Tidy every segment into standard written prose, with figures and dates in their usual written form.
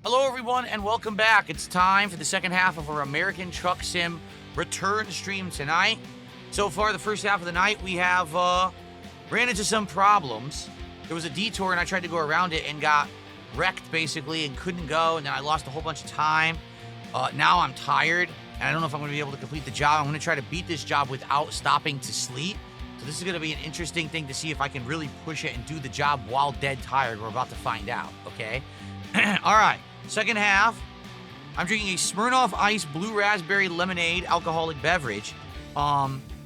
Hello, everyone, and welcome back. It's time for the second half of our American Truck Sim return stream tonight. So far, the first half of the night, we have ran into some problems. There was a detour, and I tried to go around it and got wrecked, basically, and couldn't go, and then I lost a whole bunch of time. Now I'm tired, and I don't know if I'm going to be able to complete the job. I'm going to try to beat this job without stopping to sleep. So this is going to be an interesting thing to see if I can really push it and do the job while dead tired. We're about to find out, okay? All right. Second half, I'm drinking a Smirnoff Ice Blue Raspberry Lemonade alcoholic beverage.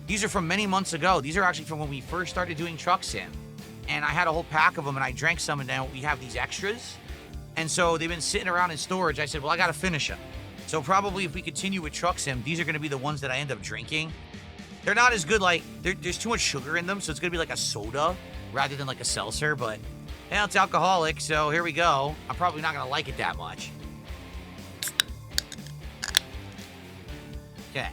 These are from many months ago. These are actually from when we first started doing Truck Sim. And I had a whole pack of them, and I drank some, and now we have these extras. And so they've been sitting around in storage. I said, well, I got to finish them. So probably if we continue with Truck Sim, these are going to be the ones that I end up drinking. They're not as good, like, there's too much sugar in them, so it's going to be like a soda rather than like a seltzer, but... yeah, it's alcoholic, so here we go. I'm probably not going to like it that much. Okay.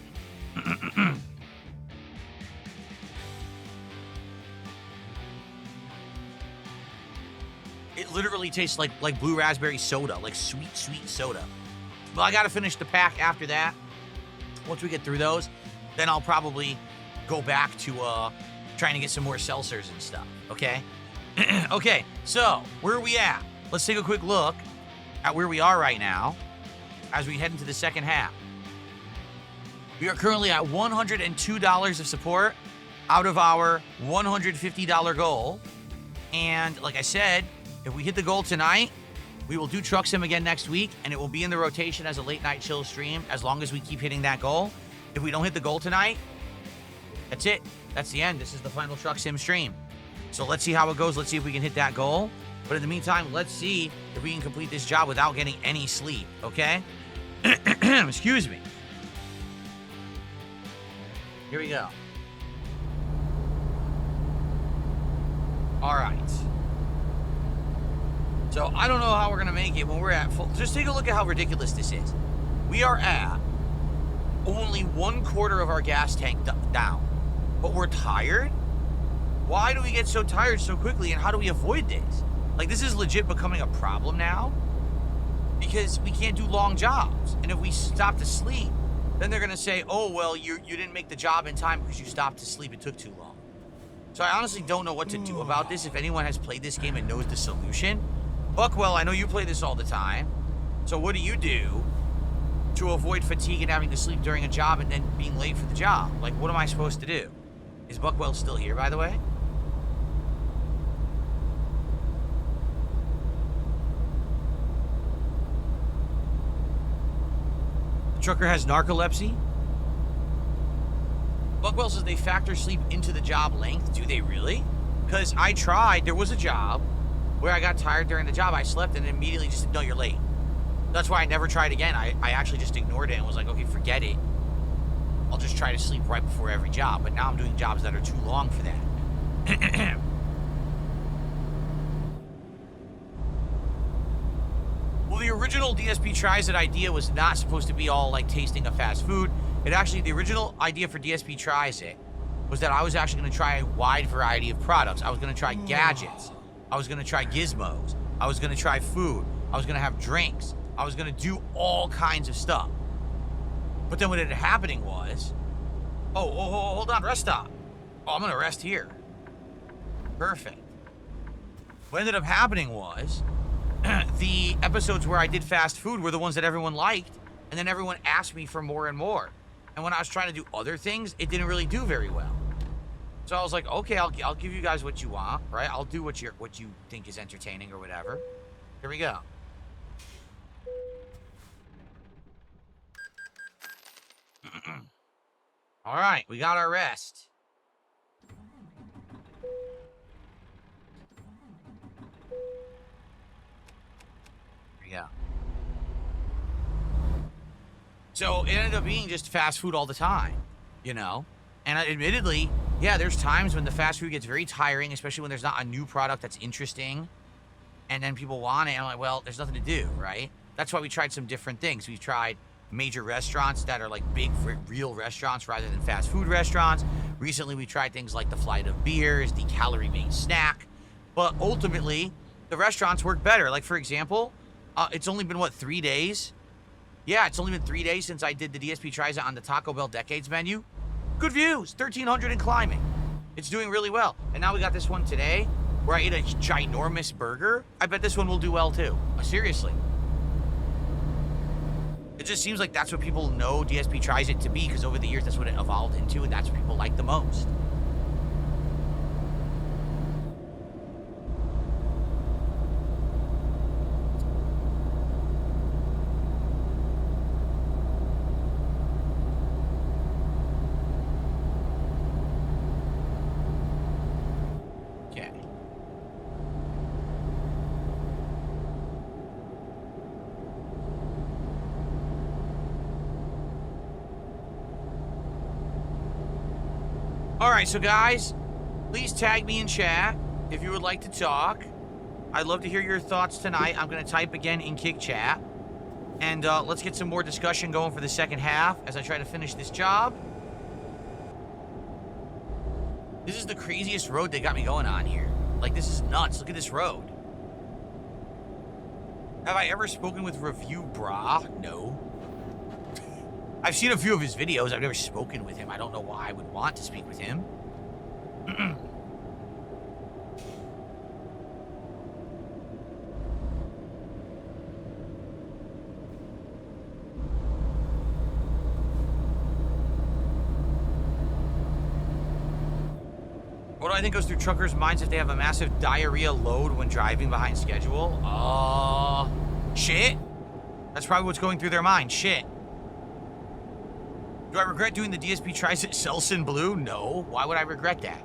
It literally tastes like blue raspberry soda, like sweet, sweet soda. Well, I got to finish the pack after that. Once we get through those, then I'll probably go back to trying to get some more seltzers and stuff, okay? Okay, so where are we at? Let's take a quick look at where we are right now as we head into the second half. We are currently at $102 of support out of our $150 goal. And like I said, if we hit the goal tonight, we will do Truck Sim again next week, and it will be in the rotation as a late night chill stream as long as we keep hitting that goal. If we don't hit the goal tonight, that's it. That's the end. This is the final Truck Sim stream. So let's see how it goes. Let's see if we can hit that goal. But in the meantime, let's see if we can complete this job without getting any sleep, okay? Excuse me. Here we go. All right. So I don't know how we're going to make it when we're at full. Just take a look at how ridiculous this is. We are at only 1/4 of our gas tank down, but we're tired? Why do we get so tired so quickly, and how do we avoid this? Like, this is legit becoming a problem now because we can't do long jobs. And if we stop to sleep, then they're going to say, oh, well, you didn't make the job in time because you stopped to sleep. It took too long. So I honestly don't know what to do about this. If anyone has played this game and knows the solution, Buckwell, I know you play this all the time. So what do you do to avoid fatigue and having to sleep during a job and then being late for the job? Like, what am I supposed to do? Is Buckwell still here, by the way? Trucker has narcolepsy. Buckwell says they factor sleep into the job length. Do they really? Because I tried. There was a job where I got tired during the job. I slept and immediately just said, no, you're late. That's why I never tried again. I actually just ignored it and was like, okay, forget it. I'll just try to sleep right before every job. But now I'm doing jobs that are too long for that. Well, the original DSP Tries It idea was not supposed to be all like tasting of fast food. The original idea for DSP Tries It was that I was actually going to try a wide variety of products. I was going to try gadgets. I was going to try gizmos. I was going to try food. I was going to have drinks. I was going to do all kinds of stuff. But then what ended up happening was, hold on, rest stop. Oh, I'm going to rest here. Perfect. What ended up happening was, the episodes where I did fast food were the ones that everyone liked, and then everyone asked me for more and more. And when I was trying to do other things, it didn't really do very well. So I was like, okay, I'll give you guys what you want, right? I'll do what you think is entertaining or whatever. Here we go. All right, we got our rest. Yeah. So it ended up being just fast food all the time, you know? And admittedly, yeah, there's times when the fast food gets very tiring, especially when there's not a new product that's interesting. And then people want it, and I'm like, well, there's nothing to do, right? That's why we tried some different things. We've tried major restaurants that are like big, real restaurants rather than fast food restaurants. Recently, we tried things like the flight of beers, the calorie-based snack. But ultimately, the restaurants work better. Like, for example, It's only been, what, 3 days? Yeah, it's only been 3 days since I did the DSP Tries It on the Taco Bell Decades menu. Good views, 1,300 and climbing. It's doing really well. And now we got this one today, where I ate a ginormous burger. I bet this one will do well too. Seriously. It just seems like that's what people know DSP Tries It to be, because over the years that's what it evolved into, and that's what people like the most. Alright, so guys, please tag me in chat if you would like to talk. I'd love to hear your thoughts tonight. I'm going to type again in Kick Chat. And let's get some more discussion going for the second half as I try to finish this job. This is the craziest road they got me going on here. Like, this is nuts. Look at this road. Have I ever spoken with Review Bra? No. I've seen a few of his videos. I've never spoken with him. I don't know why I would want to speak with him. What do I think goes through truckers' minds if they have a massive diarrhea load when driving behind schedule? Shit. That's probably what's going through their mind. Shit. Do I regret doing the DSP Tries It Selsun Blue? No. Why would I regret that?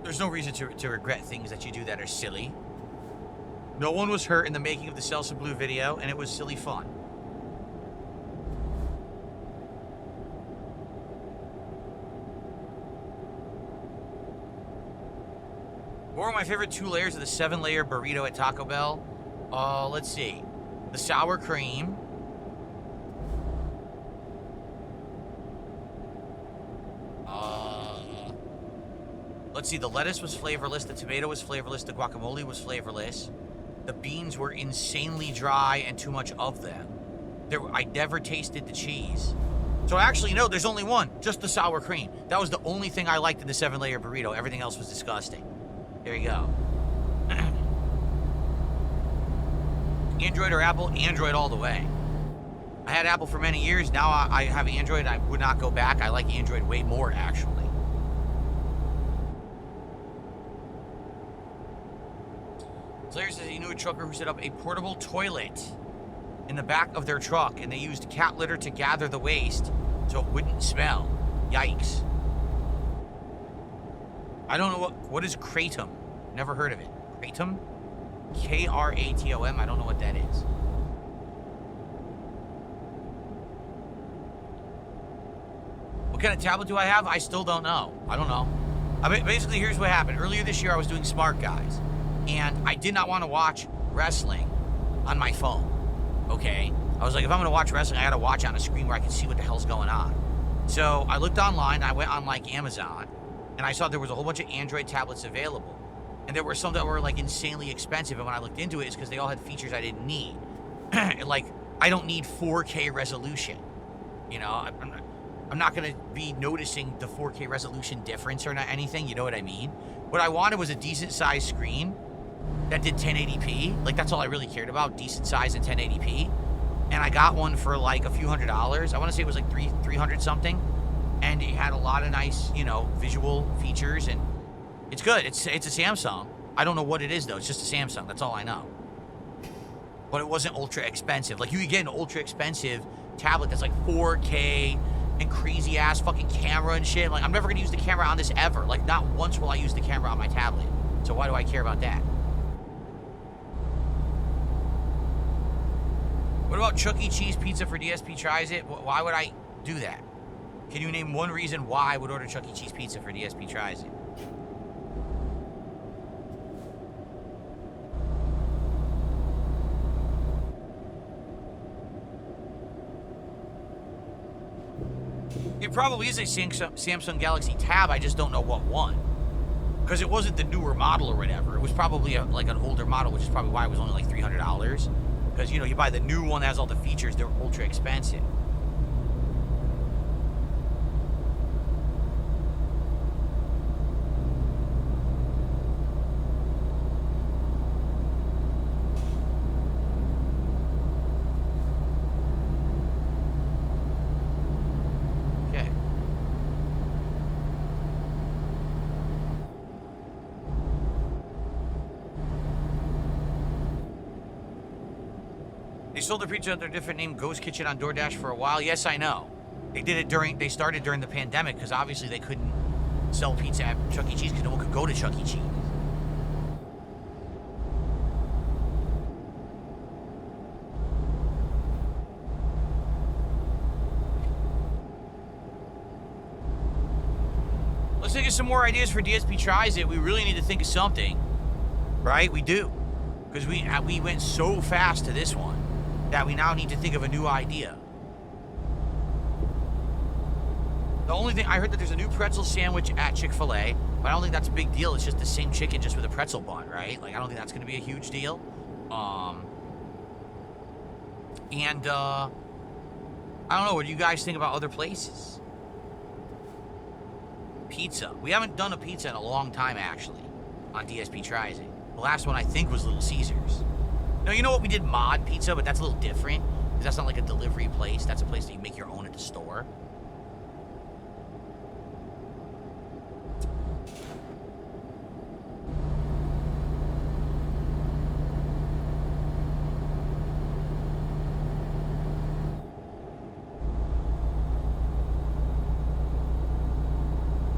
There's no reason to regret things that you do that are silly. No one was hurt in the making of the Selsun Blue video, and it was silly fun. What were my favorite 2 layers of the 7-layer burrito at Taco Bell? Let's see. The sour cream. Let's see, the lettuce was flavorless, the tomato was flavorless, the guacamole was flavorless. The beans were insanely dry and too much of them. I never tasted the cheese. So actually, no, there's only one, just the sour cream. That was the only thing I liked in the 7-layer burrito. Everything else was disgusting. There you go. Android or Apple? Android all the way. I had Apple for many years. Now I have Android. I would not go back. I like Android way more, actually. Slayer says he knew a trucker who set up a portable toilet in the back of their truck, and they used cat litter to gather the waste so it wouldn't smell. Yikes. I don't know what is kratom. Never heard of it. Kratom? K-R-A-T-O-M. I don't know what that is. What kind of tablet do I have? I still don't know. I don't know. I mean, basically, here's what happened. Earlier this year, I was doing Smart Guys, and I did not want to watch wrestling on my phone, okay? I was like, if I'm going to watch wrestling, I got to watch on a screen where I can see what the hell's going on. So I looked online. I went on, like, Amazon, and I saw there was a whole bunch of Android tablets available. And there were some that were, like, insanely expensive, and when I looked into it, it's because they all had features I didn't need. Like, I don't need 4K resolution. You know, I'm not going to be noticing the 4K resolution difference or not anything, you know what I mean? What I wanted was a decent-sized screen that did 1080p. Like, that's all I really cared about, decent size and 1080p. And I got one for, like, a few $100s. I want to say it was, like, 300 something. And it had a lot of nice, you know, visual features, and it's good. It's a Samsung. I don't know what it is, though. It's just a Samsung. That's all I know. But it wasn't ultra expensive. Like, you could get an ultra expensive tablet that's, like, 4K and crazy ass fucking camera and shit. Like, I'm never gonna use the camera on this ever. Like, not once will I use the camera on my tablet. So why do I care about that? What about Chuck E. Cheese pizza for DSP Tries It? Why would I do that? Can you name one reason why I would order Chuck E. Cheese pizza for DSP Tries It? It probably is a Samsung Galaxy Tab, I just don't know what one. Because it wasn't the newer model or whatever. It was probably like an older model, which is probably why it was only like $300. Because, you know, you buy the new one that has all the features, they're ultra expensive. They sold the pizza under a different name, Ghost Kitchen, on DoorDash for a while. Yes, I know. They started during the pandemic because obviously they couldn't sell pizza at Chuck E. Cheese because no one could go to Chuck E. Cheese. Let's think of some more ideas for DSP Tries It. We really need to think of something, right? We do. Because we went so fast to this one that we now need to think of a new idea. The only thing, I heard that there's a new pretzel sandwich at Chick-fil-A, but I don't think that's a big deal. It's just the same chicken just with a pretzel bun, right? Like, I don't think that's going to be a huge deal. I don't know, what do you guys think about other places? Pizza. We haven't done a pizza in a long time, actually, on DSP Tries It. The last one, I think, was Little Caesars. Now, you know what? We did Mod Pizza, but that's a little different. Because that's not like a delivery place. That's a place that you make your own at the store.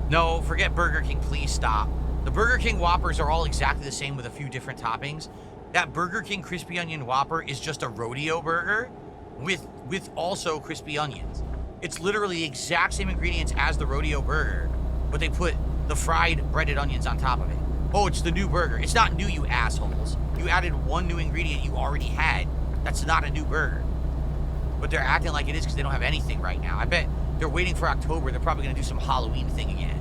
No, forget Burger King. Please stop. The Burger King Whoppers are all exactly the same with a few different toppings. That Burger King Crispy Onion Whopper is just a rodeo burger with also crispy onions. It's literally the exact same ingredients as the rodeo burger, but they put the fried breaded onions on top of it. Oh, it's the new burger. It's not new, you assholes. You added one new ingredient you already had. That's not a new burger. But they're acting like it is because they don't have anything right now. I bet they're waiting for October. They're probably going to do some Halloween thing again.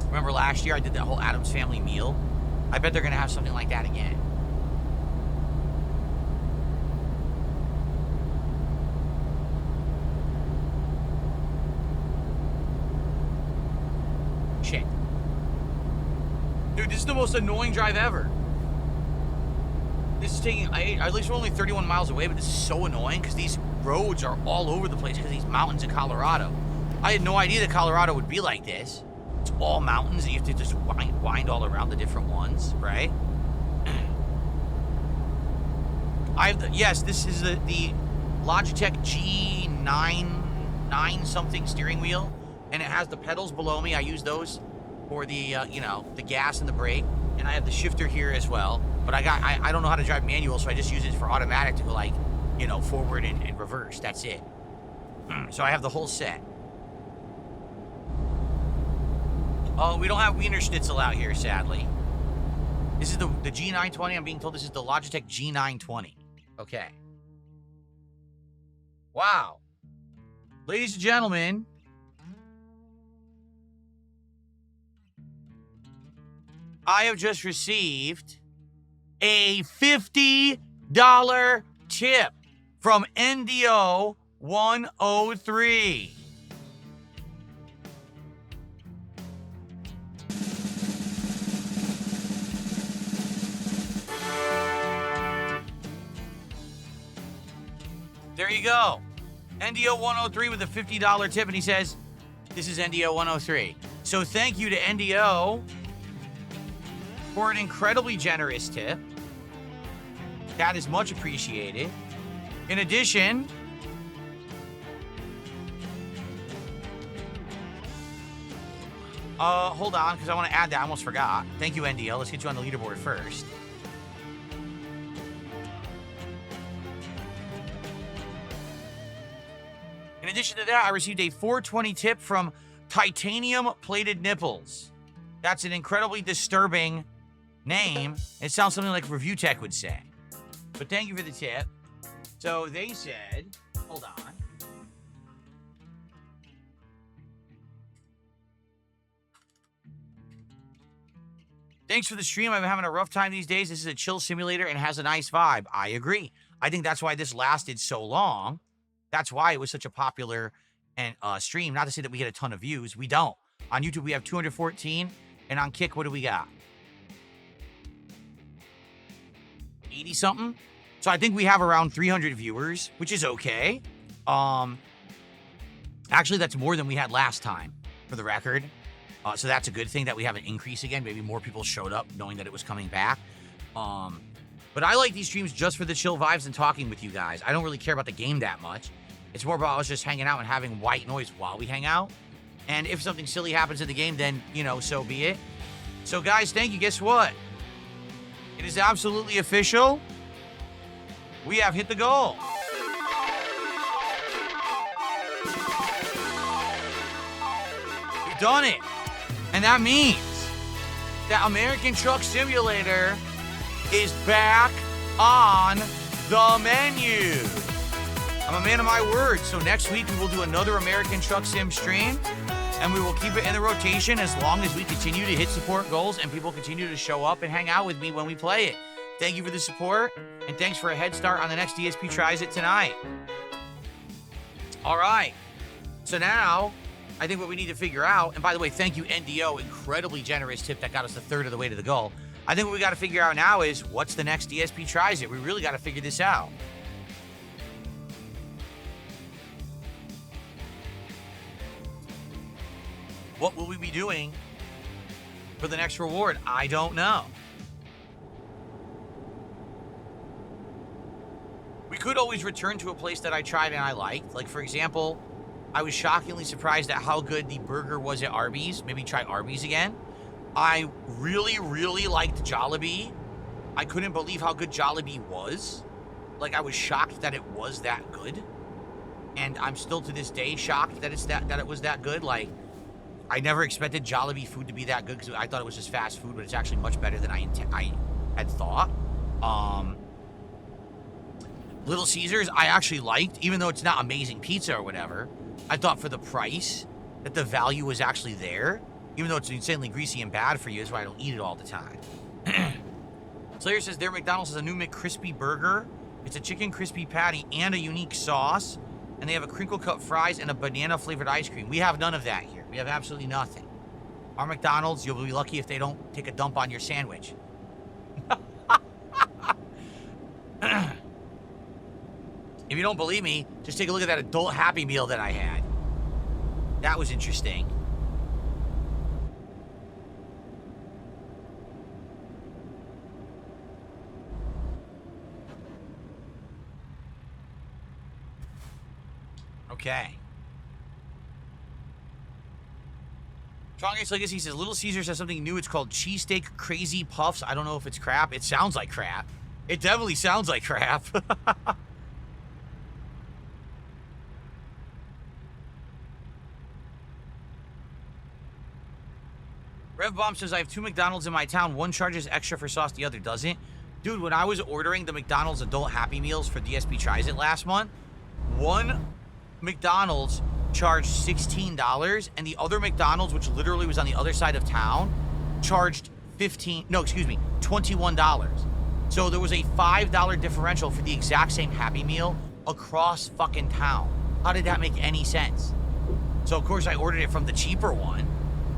Remember last year I did that whole Addams Family meal? I bet they're going to have something like that again. Shit. Dude, this is the most annoying drive ever. This is taking, at least we're only 31 miles away, but this is so annoying because these roads are all over the place because these mountains in Colorado. I had no idea that Colorado would be like this. It's all mountains and you have to just wind all around the different ones, right? Yes, this is the Logitech G9 something steering wheel, and it has the pedals below me. I use those for the, the gas and the brake, and I have the shifter here as well. But I don't know how to drive manual, so I just use it for automatic to go like, forward and reverse. That's it. So I have the whole set. Oh, we don't have Wiener Schnitzel out here, sadly. This is the G920. I'm being told this is the Logitech G920. Okay. Wow. Ladies and gentlemen. I have just received a $50 tip from NDO 103. There you go. NDO 103 with a $50 tip, and he says, this is NDO 103. So thank you to NDO for an incredibly generous tip. That is much appreciated. In addition, hold on, because I want to add that. I almost forgot. Thank you, NDO. Let's get you on the leaderboard first. In addition to that, I received a 420 tip from Titanium Plated Nipples. That's an incredibly disturbing name. It sounds something like Review Tech would say. But thank you for the tip. So they said, hold on. Thanks for the stream. I'm having a rough time these days. This is a chill simulator and has a nice vibe. I agree. I think that's why this lasted so long. That's why it was such a popular and stream. Not to say that we get a ton of views. We don't. On YouTube, we have 214. And on Kick, what do we got? 80-something? So I think we have around 300 viewers, which is okay. Actually, that's more than we had last time, for the record. So that's a good thing that we have an increase again. Maybe more people showed up knowing that it was coming back. But I like these streams just for the chill vibes and talking with you guys. I don't really care about the game that much. It's more about us just hanging out and having white noise while we hang out. And if something silly happens in the game, then, you know, so be it. So, guys, thank you. Guess what? It is absolutely official. We have hit the goal. We've done it. And that means that American Truck Simulator is back on the menu. I'm a man of my word. So next week we will do another American Truck Sim stream, and we will keep it in the rotation as long as we continue to hit support goals and people continue to show up and hang out with me when we play it. Thank you for the support, and thanks for a head start on the next DSP Tries It tonight. All right. So now I think what we need to figure out, and by the way, thank you, NDO, incredibly generous tip that got us a third of the way to the goal. I think what we got to figure out now is what's the next DSP Tries It. We really got to figure this out. What will we be doing for the next reward? I don't know. We could always return to a place that I tried and I liked. Like, for example, I was shockingly surprised at how good the burger was at Arby's. Maybe try Arby's again. I really, really liked Jollibee. I couldn't believe how good Jollibee was. Like, I was shocked that it was that good. And I'm still to this day shocked that it was that good. Like, I never expected Jollibee food to be that good because I thought it was just fast food, but it's actually much better than I had thought. Little Caesars, I actually liked, even though it's not amazing pizza or whatever. I thought for the price that the value was actually there, even though it's insanely greasy and bad for you. That's why I don't eat it all the time. Slayer says their McDonald's has a new McCrispy burger. It's a chicken crispy patty and a unique sauce. And they have a crinkle cut fries and a banana flavored ice cream. We have none of that here. We have absolutely nothing. Our McDonald's, you'll be lucky if they don't take a dump on your sandwich. If you don't believe me, just take a look at that adult Happy Meal that I had. That was interesting. Okay. Strongest Legacy says Little Caesars has something new. It's called Cheesesteak Crazy Puffs. I don't know if it's crap. It sounds like crap. It definitely sounds like crap. Rev Bomb says, I have 2 McDonald's in my town. One charges extra for sauce, the other doesn't. Dude, when I was ordering the McDonald's adult Happy Meals for DSP Tries It last month, one McDonald's charged $16, and the other McDonald's, which literally was on the other side of town, charged $21. So there was a $5 differential for the exact same Happy Meal across fucking town. How did that make any sense? So, of course, I ordered it from the cheaper one.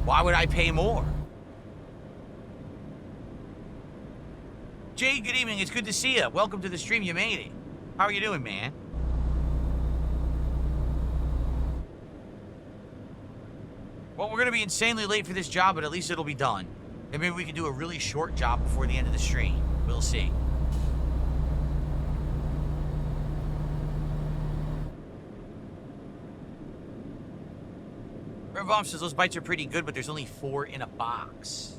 Why would I pay more? Jade, good evening. It's good to see you. Welcome to the stream. You made it. How are you doing, man? Well, we're going to be insanely late for this job, but at least it'll be done. And maybe we can do a really short job before the end of the stream. We'll see. Bomb says those bites are pretty good, but there's only 4 in a box.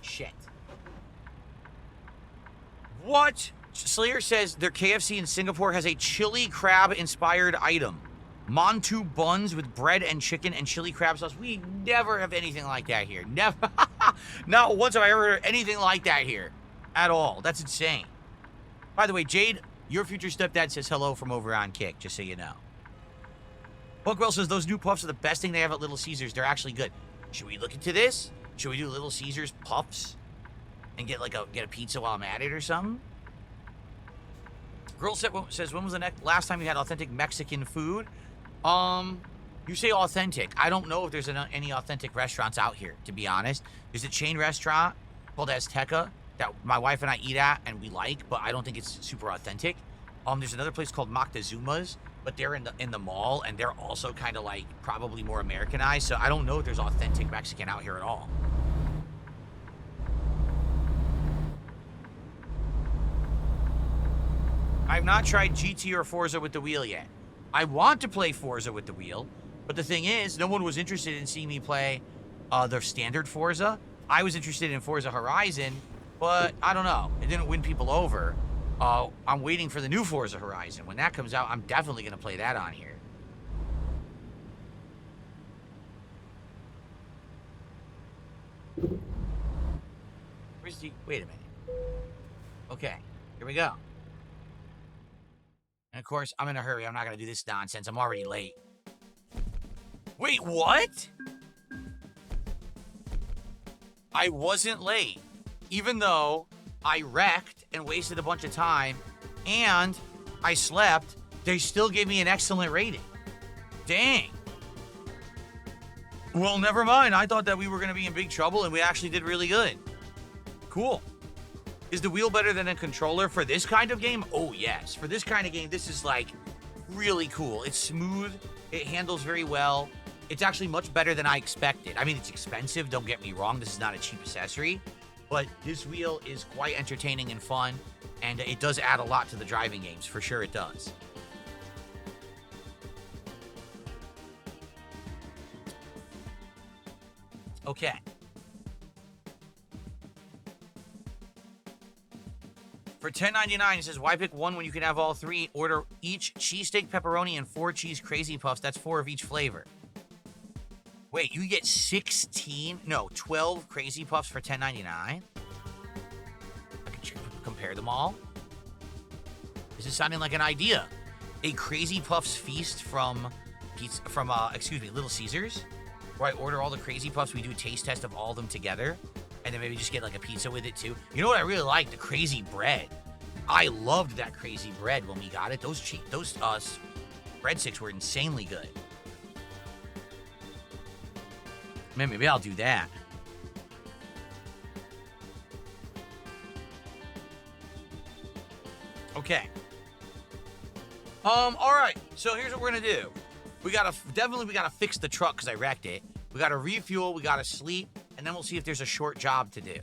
Shit. What? Slayer says their KFC in Singapore has a chili crab inspired item. Mantou buns with bread and chicken and chili crab sauce. We never have anything like that here. Never. Not once have I ever heard anything like that here. At all. That's insane. By the way, Jade, your future stepdad says hello from over on Kick, just so you know. Bookwell says those new puffs are the best thing they have at Little Caesars. They're actually good. Should we look into this? Should we do Little Caesars puffs and get a pizza while I'm at it or something? Girl says, when was the last time you had authentic Mexican food? You say authentic. I don't know if there's any authentic restaurants out here, to be honest. There's a chain restaurant called Azteca that my wife and I eat at and we like, but I don't think it's super authentic. There's another place called Moctezuma's, but they're in the mall, and they're also kind of like probably more Americanized, so I don't know if there's authentic Mexican out here at all. I've not tried GT or Forza with the wheel yet. I want to play Forza with the wheel, but the thing is, no one was interested in seeing me play the standard Forza. I was interested in Forza Horizon, but I don't know. It didn't win people over. I'm waiting for the new Forza Horizon. When that comes out, I'm definitely going to play that on here. Where's the... Wait a minute. Okay, here we go. And of course, I'm in a hurry. I'm not going to do this nonsense. I'm already late. Wait, what? I wasn't late, even though I wrecked and wasted a bunch of time and I slept. They still gave me an excellent rating. Dang. Well, never mind. I thought that we were going to be in big trouble, and we actually did really good. Cool. Is the wheel better than a controller for this kind of game? Oh, yes. For this kind of game, this is, like, really cool. It's smooth. It handles very well. It's actually much better than I expected. I mean, it's expensive. Don't get me wrong. This is not a cheap accessory. But this wheel is quite entertaining and fun, and it does add a lot to the driving games. For sure it does. Okay. For $10.99, it says, why pick one when you can have all three? Order each cheesesteak, pepperoni, and 4 cheese Crazy Puffs. That's 4 of each flavor. Wait, you get 12 Crazy Puffs for $10.99? I could compare them all. This is sounding like an idea. A Crazy Puffs feast from Little Caesars, where I order all the Crazy Puffs. We do a taste test of all of them together, and then maybe just get like a pizza with it too. You know what I really like? The crazy bread. I loved that crazy bread when we got it. Those breadsticks were insanely good. Man, maybe I'll do that. Okay. All right. So here's what we're gonna do. We gotta fix the truck because I wrecked it. We gotta refuel. We gotta sleep, and then we'll see if there's a short job to do.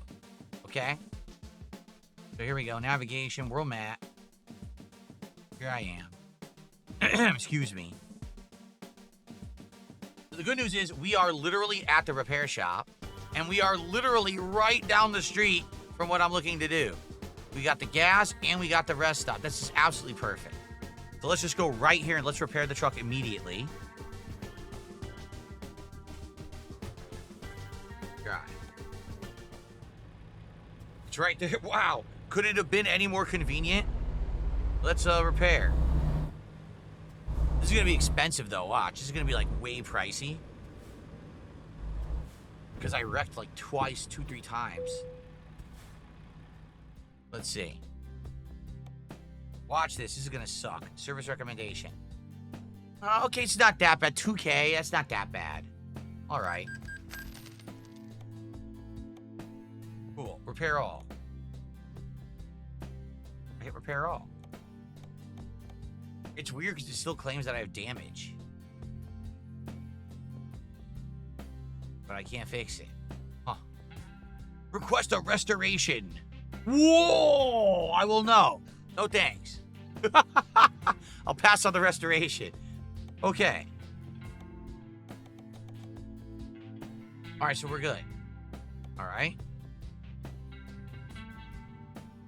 Okay. So here we go. Navigation. World map. Here I am. Excuse me. The good news is we are literally at the repair shop, and we are literally right down the street from what I'm looking to do. We got the gas and we got the rest stop. This is absolutely perfect. So let's just go right here and let's repair the truck immediately. God. It's right there. Wow. Could it have been any more convenient? Let's repair. This is going to be expensive, though. Watch. This is going to be, like, way pricey. Because I wrecked, like, twice, 2-3 times. Let's see. Watch this. This is going to suck. Service recommendation. Okay, it's not that bad. $2K. That's not that bad. All right. Cool. Repair all. I hit repair all. It's weird because it still claims that I have damage. But I can't fix it. Huh. Request a restoration. Whoa! I will know. No thanks. I'll pass on the restoration. Okay. Alright, so we're good. Alright.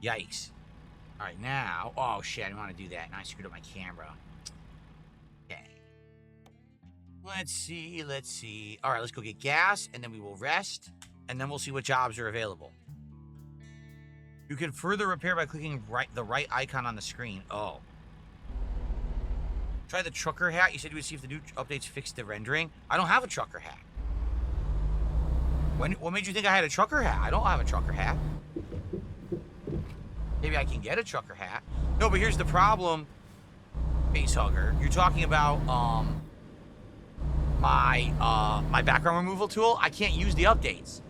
Yikes. Alright, now... Oh, shit, I didn't want to do that. Now I screwed up my camera. Okay. Let's see. Alright, let's go get gas, and then we will rest, and then we'll see what jobs are available. You can further repair by clicking the right icon on the screen. Oh. Try the trucker hat. You said you would see if the new updates fixed the rendering. I don't have a trucker hat. What made you think I had a trucker hat? I don't have a trucker hat. Maybe I can get a trucker hat. No, but here's the problem, Facehugger. You're talking about my background removal tool. I can't use the updates.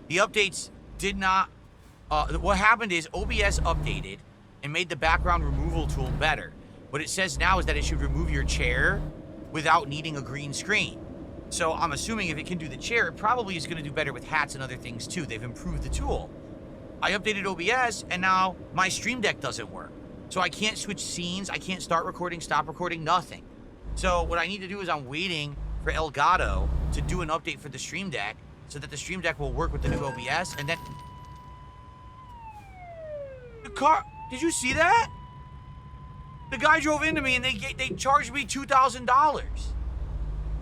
The updates did not. What happened is OBS updated and made the background removal tool better. What it says now is that it should remove your chair without needing a green screen. So I'm assuming if it can do the chair, it probably is going to do better with hats and other things too. They've improved the tool. I updated OBS and now my Stream Deck doesn't work. So I can't switch scenes. I can't start recording, stop recording, nothing. So what I need to do is I'm waiting for Elgato to do an update for the Stream Deck so that the Stream Deck will work with the new OBS, and then... The car... Did you see that? The guy drove into me and they charged me $2,000.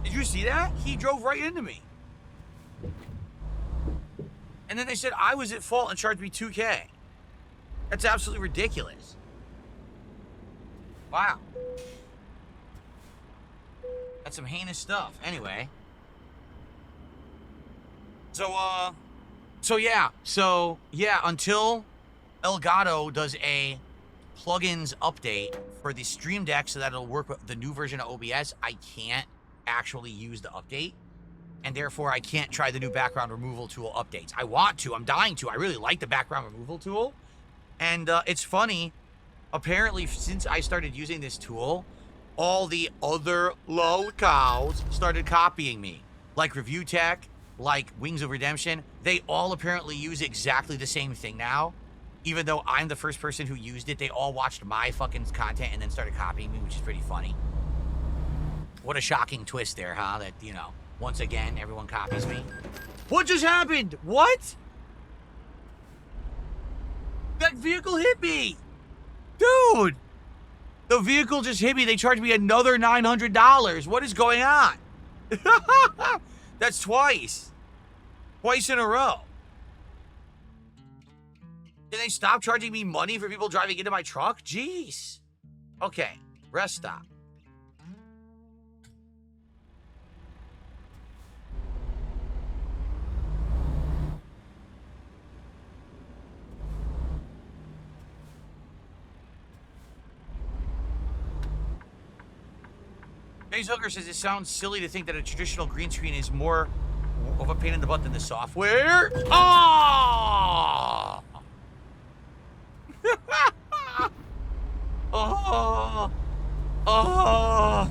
Did you see that? He drove right into me. And then they said I was at fault and charged me $2K. That's absolutely ridiculous. Wow. That's some heinous stuff. Anyway. So yeah, until Elgato does a plugins update for the Stream Deck so that it'll work with the new version of OBS, I can't actually use the update. And therefore, I can't try the new background removal tool updates. I want to. I'm dying to. I really like the background removal tool. And it's funny. Apparently, since I started using this tool, all the other locals started copying me. Like Review Tech, like Wings of Redemption. They all apparently use exactly the same thing now. Even though I'm the first person who used it, they all watched my fucking content and then started copying me, which is pretty funny. What a shocking twist there, huh? That, you know, once again, everyone copies me. What just happened? What? That vehicle hit me! Dude! The vehicle just hit me. They charged me another $900. What is going on? That's twice. Twice in a row. Did they stop charging me money for people driving into my truck? Jeez. Okay, rest stop. Face Hooker says it sounds silly to think that a traditional green screen is more of a pain in the butt than the software. Oh! Oh! Oh!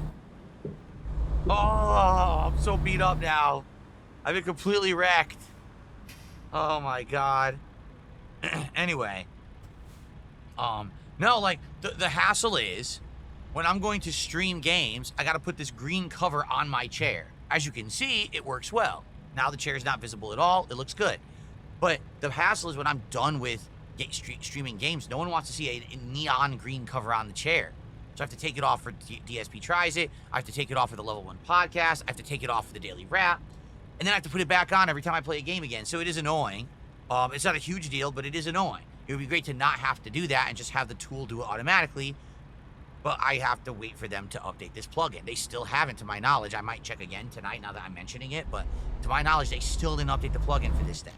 Oh! I'm so beat up now. I've been completely wrecked. Oh my god. Anyway. No, like, the hassle is, when I'm going to stream games, I gotta put this green cover on my chair. As you can see, it works well. Now the chair is not visible at all. It looks good. But the hassle is when I'm done with streaming games, no one wants to see a neon green cover on the chair. So I have to take it off for DSP Tries It. I have to take it off for the Level 1 podcast. I have to take it off for the Daily Wrap. And then I have to put it back on every time I play a game again. So it is annoying. It's not a huge deal, but it is annoying. It would be great to not have to do that and just have the tool do it automatically. But I have to wait for them to update this plugin. They still haven't, to my knowledge. I might check again tonight now that I'm mentioning it. But to my knowledge, they still didn't update the plugin for this thing.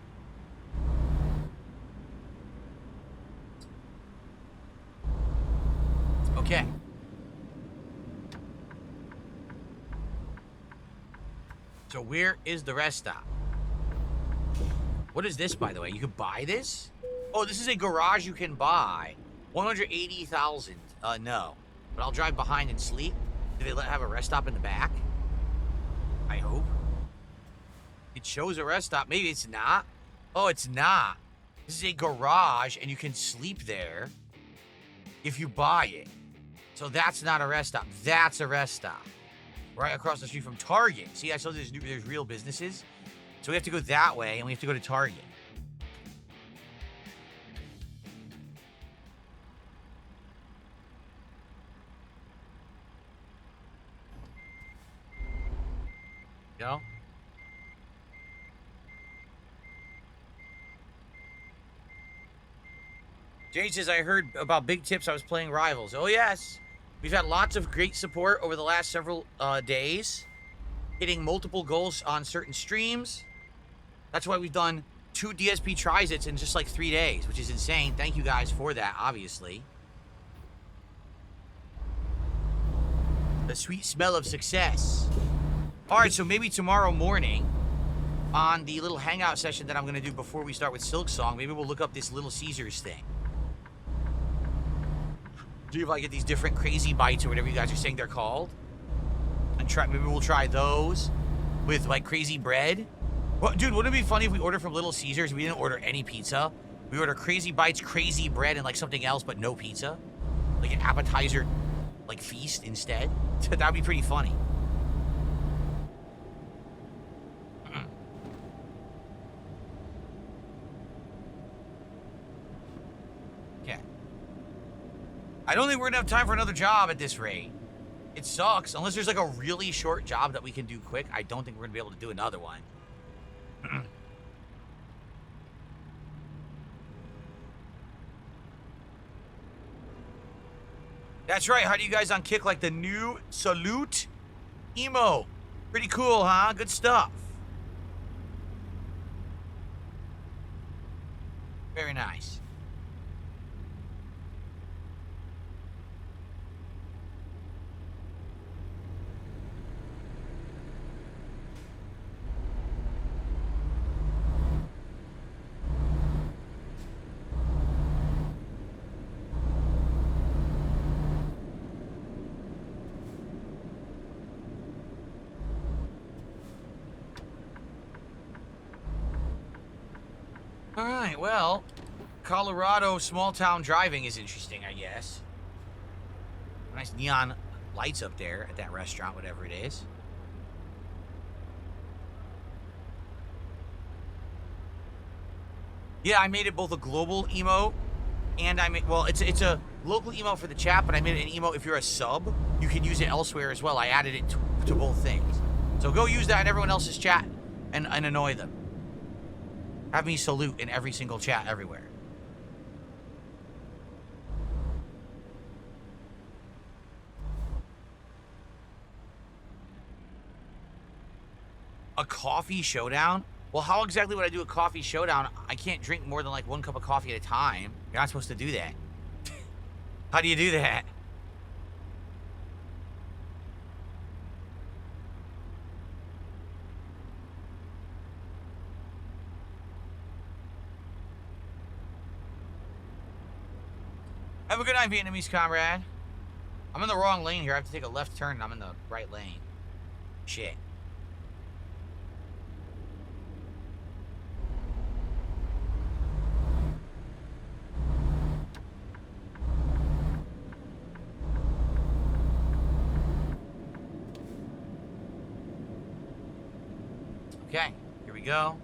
Okay. So where is the rest stop? What is this, by the way? You can buy this? Oh, this is a garage you can buy. 180,000. No. But I'll drive behind and sleep. Do they have a rest stop in the back? I hope. It shows a rest stop. Maybe it's not. Oh, it's not. This is a garage, and you can sleep there if you buy it. So that's not a rest stop. That's a rest stop. Right across the street from Target. See, I told you there's real businesses. So we have to go that way, and we have to go to Target. Go. Jay says, I heard about big tips. I was playing Rivals. Oh, yes. We've had lots of great support over the last several days, hitting multiple goals on certain streams. That's why we've done 2 DSP tries-its in just like 3 days, which is insane. Thank you guys for that, obviously. The sweet smell of success. All right, so maybe tomorrow morning on the little hangout session that I'm going to do before we start with Silk Song, maybe we'll look up this Little Caesars thing. See if I get these different crazy bites or whatever you guys are saying they're called. And maybe we'll try those with like crazy bread. Well, dude, wouldn't it be funny if we ordered from Little Caesars? We didn't order any pizza. We order crazy bites, crazy bread, and like something else, but no pizza. Like an appetizer, like feast instead. That'd be pretty funny. Okay. I don't think we're gonna have time for another job at this rate. It sucks. Unless there's like a really short job that we can do quick, I don't think we're gonna be able to do another one. That's right. How do you guys on Kick like the new Salute emo? Pretty cool, huh? Good stuff. Very nice. All right, well, Colorado small town driving is interesting, I guess. Nice neon lights up there at that restaurant, whatever it is. Yeah, I made it both a global emote and I made, well, it's a local emote for the chat, but I made it an emote if you're a sub. You can use it elsewhere as well. I added it to both things. So go use that in everyone else's chat and annoy them. Have me salute in every single chat everywhere. A coffee showdown? Well, how exactly would I do a coffee showdown? I can't drink more than like 1 cup of coffee at a time. You're not supposed to do that. How do you do that? Have a good night, Vietnamese comrade. I'm in the wrong lane here. I have to take a left turn and I'm in the right lane. Shit. Okay, here we go.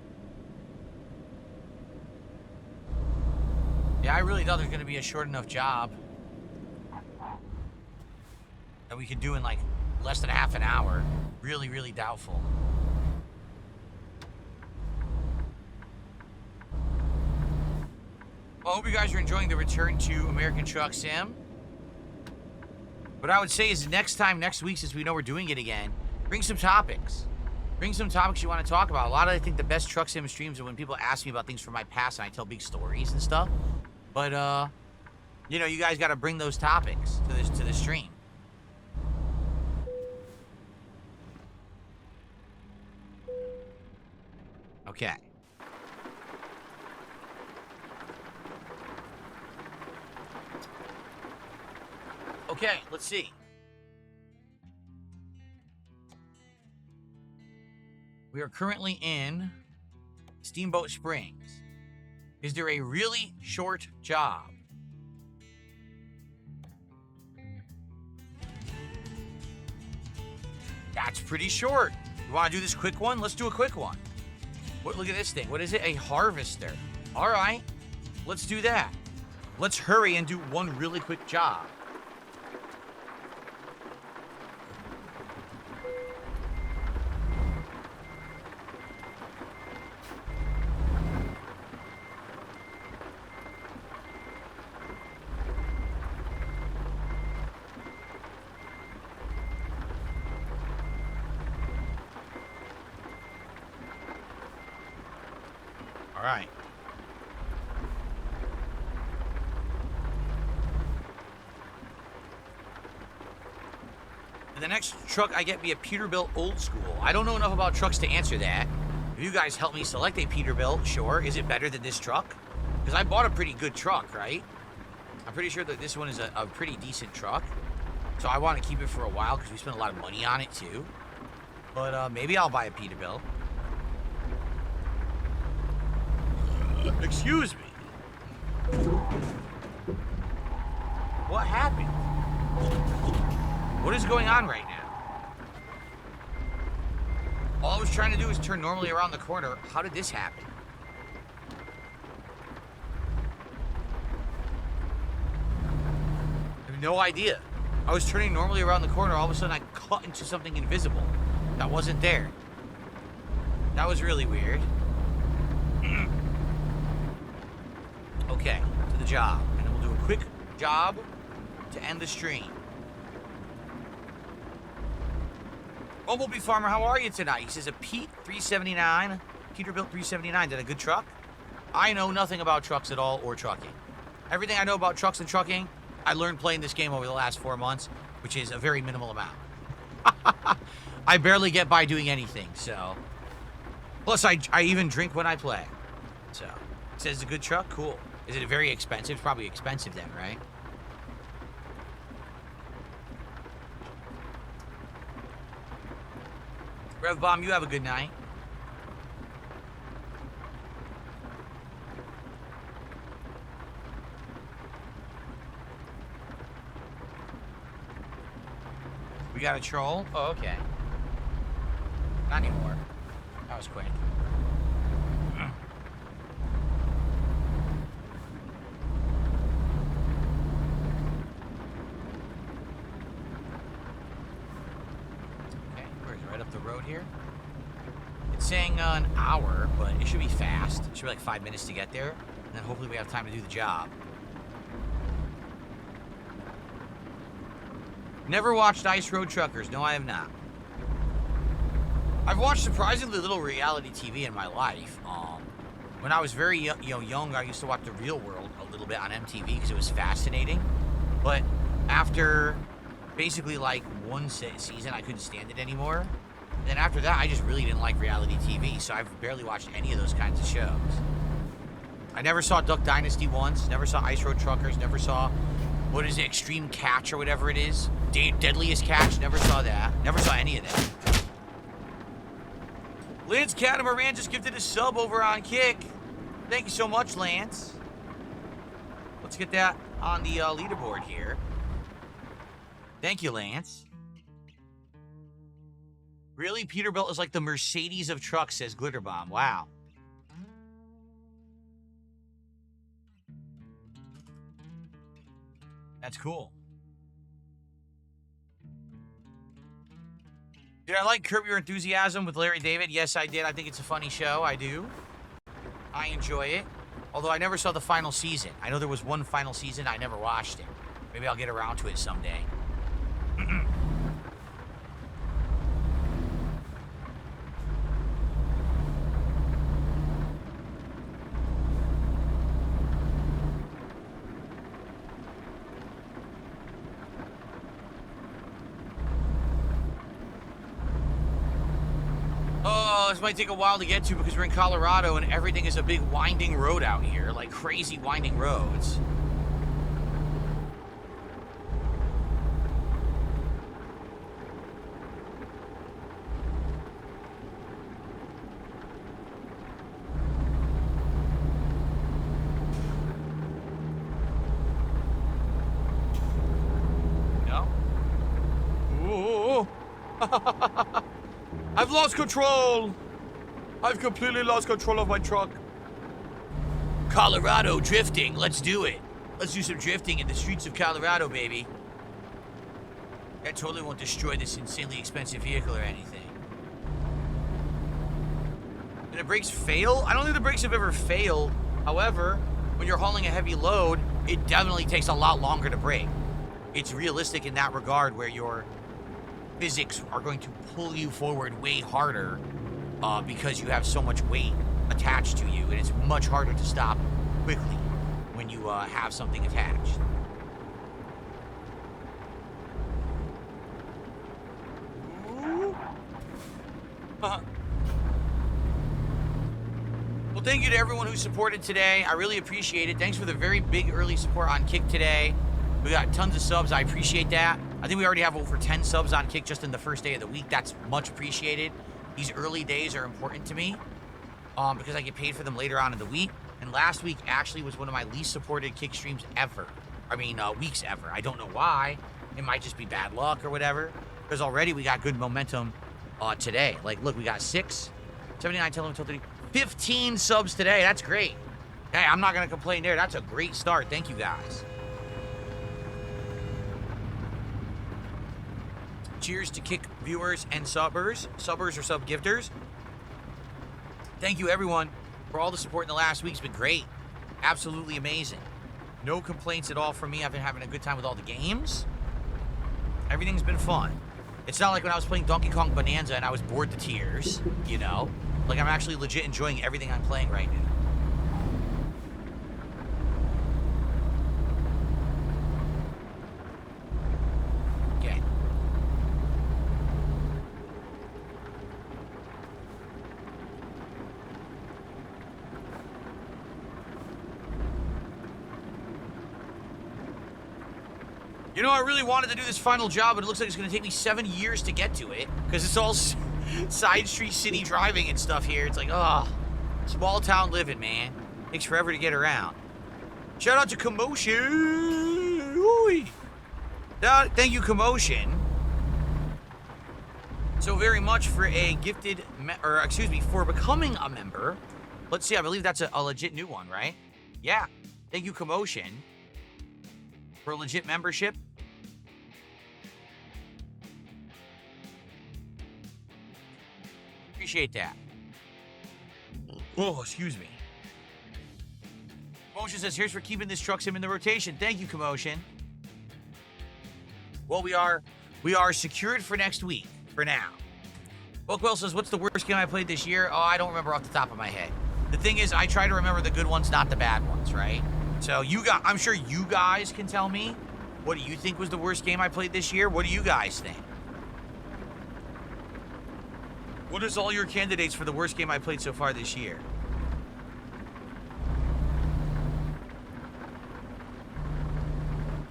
Yeah, I really thought there's gonna be a short enough job that we could do in like less than half an hour. Really, really doubtful. Well, I hope you guys are enjoying the return to American Truck Sim. What I would say is next week, since we know we're doing it again, bring some topics. Bring some topics you want to talk about. A lot of, I think, the best Truck Sim streams are when people ask me about things from my past and I tell big stories and stuff. But, you know, you guys got to bring those topics to the stream. Okay. Okay, let's see. We are currently in Steamboat Springs. Is there a really short job? That's pretty short. You want to do this quick one? Let's do a quick one. Look at this thing. What is it? A harvester. All right, let's do that. Let's hurry and do one really quick job. right. The next truck I get be a Peterbilt old school. I don't know enough about trucks to answer that. If you guys help me select a Peterbilt, sure. Is it better than this truck? Because I bought a pretty good truck, right? I'm pretty sure that this one is a pretty decent truck. So I want to keep it for a while because we spent a lot of money on it too. But maybe I'll buy a Peterbilt. Excuse me. What happened? What is going on right now? All I was trying to do is turn normally around the corner. How did this happen? I have no idea. I was turning normally around the corner. All of a sudden, I cut into something invisible that wasn't there. That was really weird. Okay, to the job. And then we'll do a quick job to end the stream. Bumblebee Farmer, how are you tonight? He says a Pete 379, Peterbilt 379. Is that a good truck? I know nothing about trucks at all or trucking. Everything I know about trucks and trucking, I learned playing this game over the last 4 months, which is a very minimal amount. I barely get by doing anything, so. Plus, I even drink when I play. So, it says it's a good truck? Cool. Is it very expensive? It's probably expensive then, right? Rev Bomb, you have a good night. We got a troll? Oh, okay. Not anymore. That was quick. Here. It's saying an hour, but it should be fast. It should be like 5 minutes to get there, and then hopefully we have time to do the job. Never watched Ice Road Truckers. No, I have not. I've watched surprisingly little reality TV in my life. When I was very young, I used to watch The Real World a little bit on MTV because it was fascinating. But after basically like one season, I couldn't stand it anymore. Then after that, I just really didn't like reality TV, so I've barely watched any of those kinds of shows. I never saw Duck Dynasty once, never saw Ice Road Truckers, never saw, what is it, Extreme Catch or whatever it is? Deadliest Catch, never saw that. Never saw any of that. Lance Catamaran just gifted a sub over on Kick. Thank you so much, Lance. Let's get that on the leaderboard here. Thank you, Lance. Really? Peterbilt is like the Mercedes of trucks, says Glitterbomb. Wow. That's cool. Did I like Curb Your Enthusiasm with Larry David? Yes, I did. I think it's a funny show. I do. I enjoy it. Although I never saw the final season. I know there was one final season. I never watched it. Maybe I'll get around to it someday. This might take a while to get to because we're in Colorado and everything is a big winding road out here, like crazy winding roads. No? Ooh. I've lost control. I've completely lost control of my truck. Colorado drifting. Let's do it. Let's do some drifting in the streets of Colorado, baby. That totally won't destroy this insanely expensive vehicle or anything. Did the brakes fail? I don't think the brakes have ever failed. However, when you're hauling a heavy load, it definitely takes a lot longer to brake. It's realistic in that regard where your physics are going to pull you forward way harder because you have so much weight attached to you, and it's much harder to stop quickly when you have something attached. Well, thank you to everyone who supported today. I really appreciate it. Thanks for the very big early support on Kick today. We got tons of subs. I appreciate that. I think we already have over 10 subs on Kick just in the first day of the week. That's much appreciated. These early days are important to me because I get paid for them later on in the week. And last week actually was one of my least supported Kick streams ever. I mean, weeks ever. I don't know why. It might just be bad luck or whatever. Because already we got good momentum today. Like, look, we got 6, 79, 10, 11, 12, 13, 15 subs today. That's great. Hey, I'm not going to complain there. That's a great start. Thank you, guys. Cheers to Kick viewers and subbers or sub-gifters. Thank you, everyone, for all the support in the last week. It's been great. Absolutely amazing. No complaints at all from me. I've been having a good time with all the games. Everything's been fun. It's not like when I was playing Donkey Kong Bonanza and I was bored to tears, you know? Like, I'm actually legit enjoying everything I'm playing right now. Okay. You know, I really wanted to do this final job, but it looks like it's going to take me 7 years to get to it. Because it's all side street city driving and stuff here. It's like, oh, small town living, man. Takes forever to get around. Shout out to Commotion. Ooh. Thank you, Commotion, so very much for a gifted, for becoming a member. Let's see, I believe that's a legit new one, right? Yeah. Thank you, Commotion, for a legit membership. Appreciate that. Oh, excuse me. Commotion says, here's for keeping this truck sim in the rotation. Thank you, Commotion. Well, we are secured for next week, for now. Bookwell says, what's the worst game I played this year? Oh, I don't remember off the top of my head. The thing is, I try to remember the good ones, not the bad ones, right? So I'm sure you guys can tell me, what do you think was the worst game I played this year? What do you guys think? What is all your candidates for the worst game I played so far this year?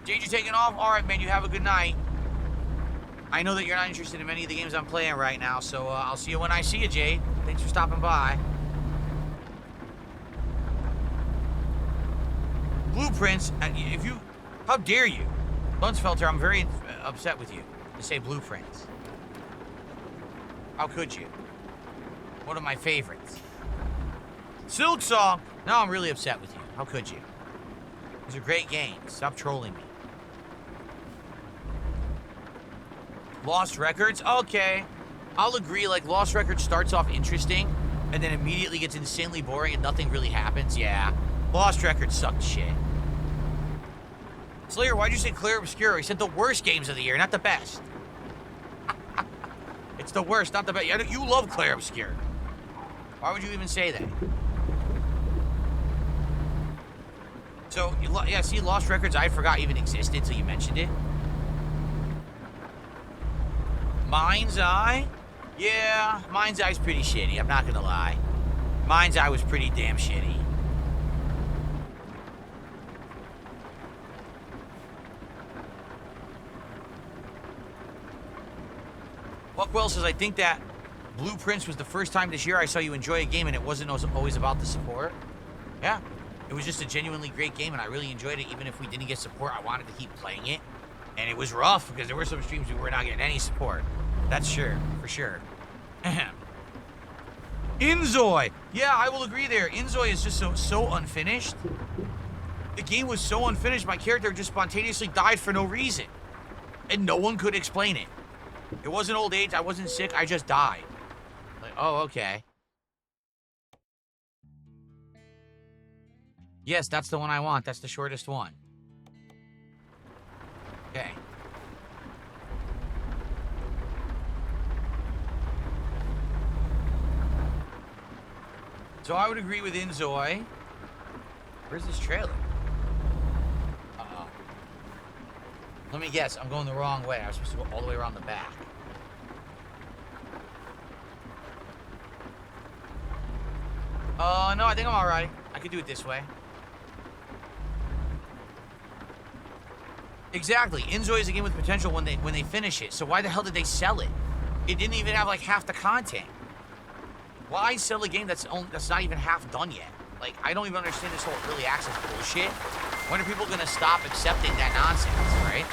Jade, you taking off? All right, man, you have a good night. I know that you're not interested in many of the games I'm playing right now, so I'll see you when I see you, Jade. Thanks for stopping by. Blueprints, how dare you? Lunsfelter, I'm very upset with you to say blueprints. How could you? One of my favorites. Silk Song, now I'm really upset with you. How could you? These are great games. Stop trolling me. Lost Records, okay. I'll agree, like, Lost Records starts off interesting, and then immediately gets insanely boring and nothing really happens, yeah. Lost Records sucked shit. Slayer, why'd you say Clear Obscure? He said the worst games of the year, not the best. It's the worst, not the best. You love Clear Obscure. Why would you even say that? So, yeah, see, Lost Records, I forgot even existed until you mentioned it. Mind's Eye? Yeah, Mind's Eye's pretty shitty, I'm not gonna lie. Mind's Eye was pretty damn shitty. Buckwell says, I think that Blueprints was the first time this year I saw you enjoy a game and it wasn't always about the support. Yeah, it was just a genuinely great game and I really enjoyed it. Even if we didn't get support, I wanted to keep playing it. And it was rough because there were some streams we were not getting any support. That's sure, for sure. Inzoi! Yeah, I will agree there. Inzoi is just so unfinished. The game was so unfinished, my character just spontaneously died for no reason. And no one could explain it. It wasn't old age, I wasn't sick, I just died. Like, oh, okay. Yes, that's the one I want. That's the shortest one. Okay. So I would agree with Inzoy. Where's this trailer? Uh-oh. Let me guess. I'm going the wrong way. I was supposed to go all the way around the back. No, I think I'm alright. I could do it this way. Exactly. Inzoy is a game with potential when they finish it. So why the hell did they sell it? It didn't even have like half the content. Why sell a game that's not even half done yet? Like, I don't even understand this whole early access bullshit. When are people gonna stop accepting that nonsense, right?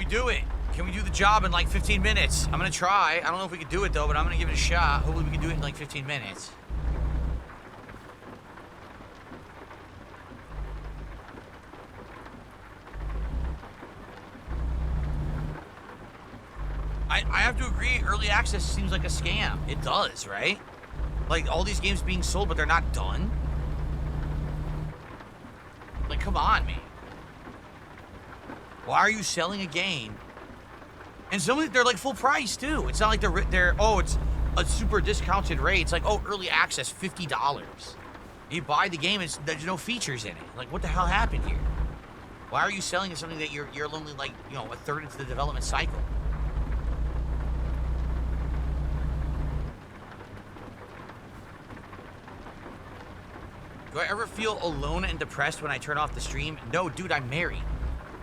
Do it. Can we do the job in like 15 minutes? I'm gonna try. I don't know if we can do it though, but I'm gonna give it a shot. Hopefully we can do it in like 15 minutes. I have to agree, early access seems like a scam. It does, right? Like all these games being sold, but they're not done. Like, come on, man. Why are you selling a game? And some of they're like full price too. It's not like they're oh, it's a super discounted rate. It's like, oh, early access, $50. You buy the game, there's no features in it. Like, what the hell happened here? Why are you selling something that you're only like, you know, a third into the development cycle? Do I ever feel alone and depressed when I turn off the stream? No, dude, I'm married.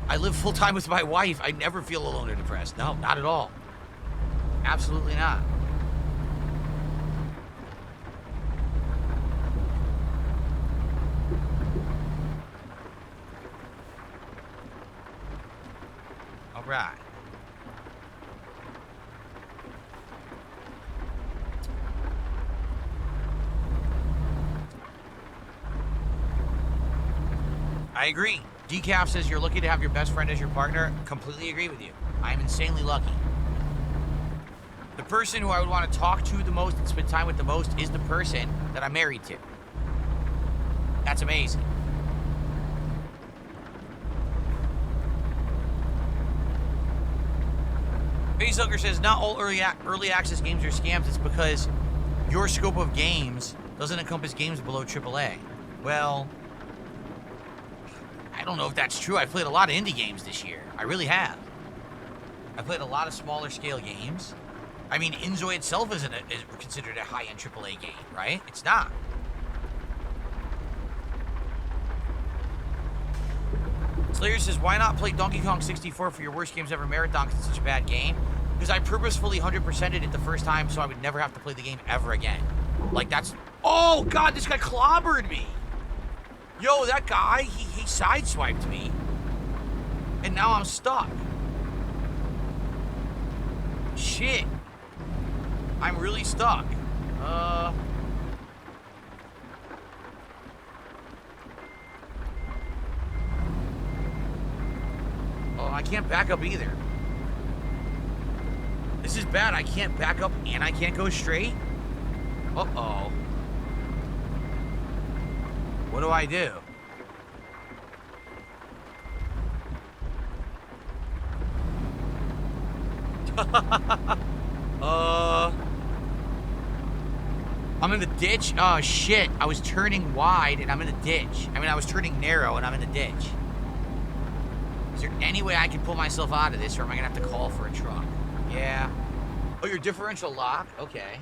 I live full-time with my wife. I never feel alone or depressed. No, not at all. Absolutely not. All right. I agree. Decaf says you're lucky to have your best friend as your partner. Completely agree with you. I'm insanely lucky. The person who I would want to talk to the most and spend time with the most is the person that I'm married to. That's amazing. Facehugger says not all early access games are scams. It's because your scope of games doesn't encompass games below AAA. Well, I don't know if that's true. I've played a lot of indie games this year. I really have. I played a lot of smaller scale games. I mean, Inzoy itself is considered a high-end AAA game, right? It's not. Slayer says, why not play Donkey Kong 64 for your worst games ever marathon because it's such a bad game? Because I purposefully 100%ed it the first time so I would never have to play the game ever again. Like, that's... Oh, God, this guy clobbered me. Yo, that guy, he sideswiped me. And now I'm stuck. Shit. I'm really stuck. Oh, I can't back up either. This is bad. I can't back up and I can't go straight. Uh-oh. What do I do? I'm in the ditch? Oh, shit. I was turning wide and I'm in a ditch. I mean, I was turning narrow and I'm in a ditch. Is there any way I can pull myself out of this, or am I gonna have to call for a truck? Yeah. Oh, your differential lock? Okay.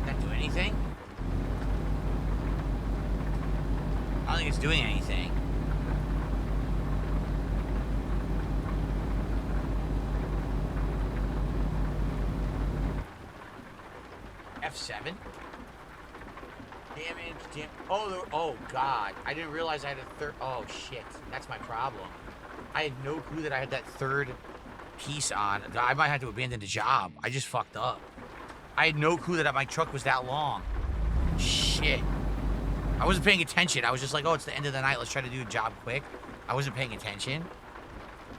That do anything? I don't think it's doing anything. F7? Damage, oh, God. I didn't realize I had a third... Oh, shit. That's my problem. I had no clue that I had that third piece on. I might have to abandon the job. I just fucked up. I had no clue that my truck was that long. Shit. I wasn't paying attention. I was just like, oh, it's the end of the night. Let's try to do a job quick. I wasn't paying attention.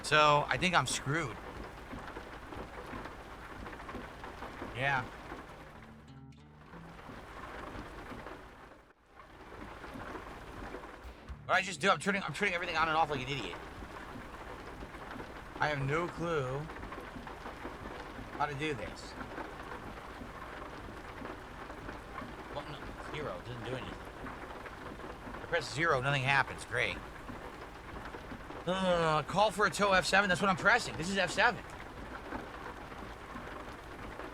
So I think I'm screwed. Yeah. What I just do, I'm turning everything on and off like an idiot. I have no clue how to do this. Well, no, 0 doesn't do anything. I press 0, nothing happens. Great. Call for a tow F7. That's what I'm pressing. This is F7.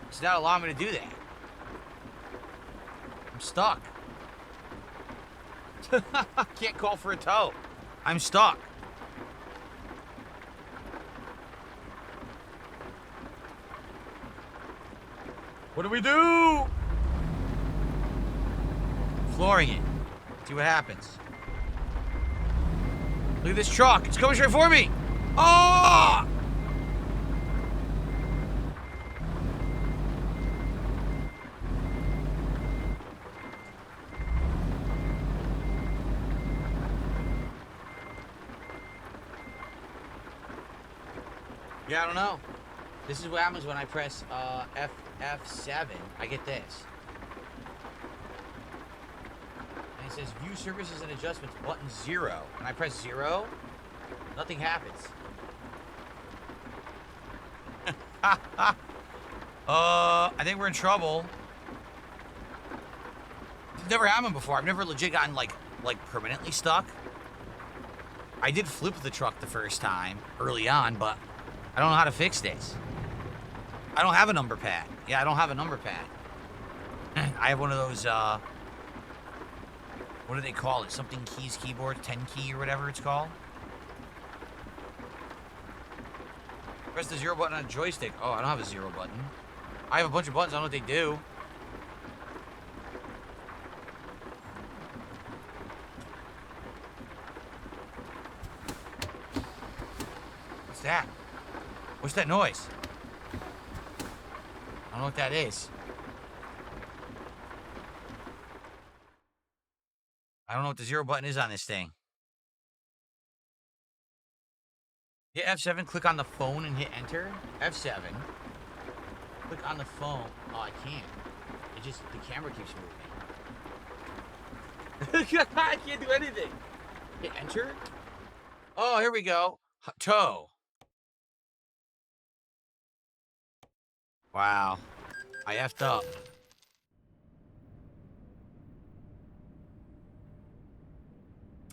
It's not allowing me to do that. I'm stuck. I can't call for a tow. I'm stuck. What do we do? Flooring it. See what happens. Look at this truck. It's coming straight for me. Oh! Yeah, I don't know. This is what happens when I press F7. I get this. And it says view services and adjustments button 0. When I press 0, nothing happens. I think we're in trouble. It's never happened before. I've never legit gotten like permanently stuck. I did flip the truck the first time early on, but I don't know how to fix this. I don't have a number pad. Yeah, I don't have a number pad. I have one of those, what do they call it? Something keys keyboard, 10 key or whatever it's called. Press the 0 button on a joystick. Oh, I don't have a 0 button. I have a bunch of buttons. I don't know what they do. What's that? What's that noise? I don't know what that is. I don't know what the 0 button is on this thing. Hit F7, click on the phone and hit enter. F7. Click on the phone. Oh, I can't. It just, the camera keeps moving. I can't do anything. Hit enter. Oh, here we go. Tow. Wow. I effed up.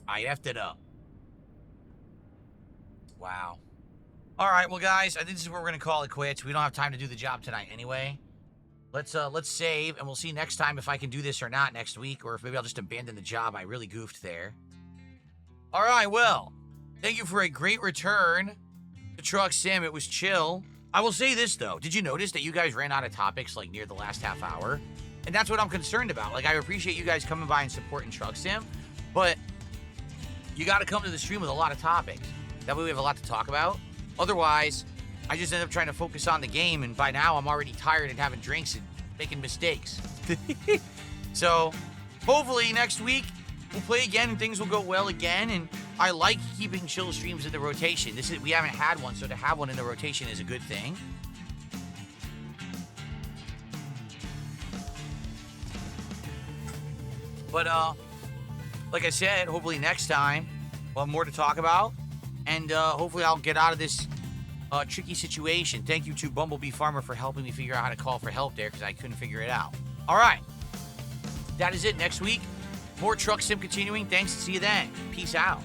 I effed it up. Wow. All right, well, guys, I think this is where we're gonna call it quits. We don't have time to do the job tonight anyway. Let's save, and we'll see next time if I can do this or not next week, or if maybe I'll just abandon the job. I really goofed there. All right, well, thank you for a great return to Truck Sim. It was chill. I will say this, though. Did you notice that you guys ran out of topics, like, near the last half hour? And that's what I'm concerned about. Like, I appreciate you guys coming by and supporting Truck Sim, but you got to come to the stream with a lot of topics. That way we have a lot to talk about. Otherwise, I just end up trying to focus on the game, and by now I'm already tired and having drinks and making mistakes. So, hopefully next week we'll play again and things will go well again, and I like keeping chill streams in the rotation. We haven't had one, so to have one in the rotation is a good thing. But, like I said, hopefully next time we'll have more to talk about, and hopefully I'll get out of this tricky situation. Thank you to Bumblebee Farmer for helping me figure out how to call for help there, because I couldn't figure it out. All right. That is it. Next week, more Truck Sim continuing. Thanks. See you then. Peace out.